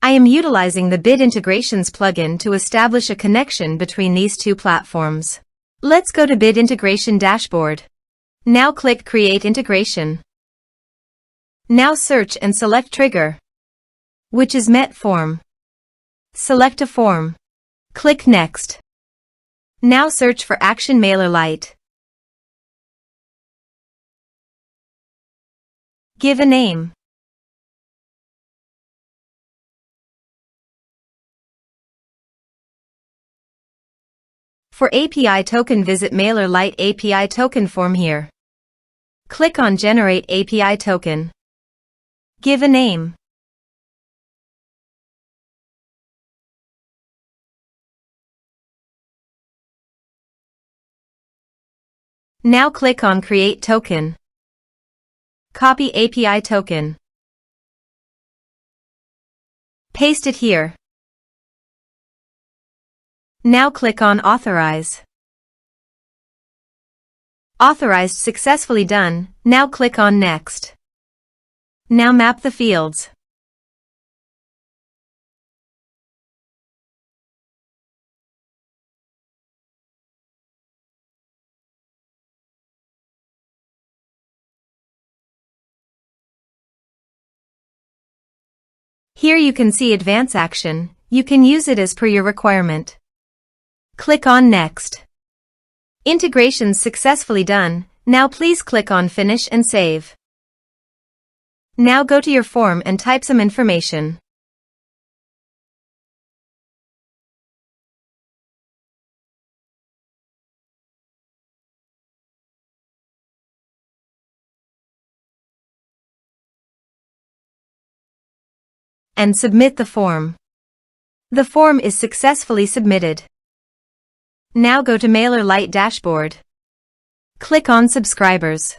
I am utilizing the Bid Integrations plugin to establish a connection between these two platforms. Let's go to Bid Integration Dashboard. Now click Create Integration. Now search and select Trigger, which is MetForm. Select a form. Click Next. Now search for Action MailerLite. Give a name. For API token, visit MailerLite API token form here. Click on Generate API token. Give a name. Now click on Create Token. Copy API token. Paste it here. Now click on Authorize. Authorized successfully done. Now click on Next. Now map the fields. Here you can see Advance Action. You can use it as per your requirement. Click on Next. Integrations successfully done. Now please click on Finish and Save. Now go to your form and type some information. And submit the form. The form is successfully submitted. Now go to MailerLite dashboard. Click on Subscribers.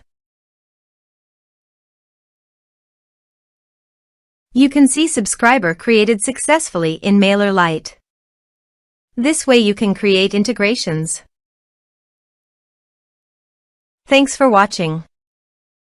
You can see subscriber created successfully in MailerLite. This way you can create integrations. Thanks for watching.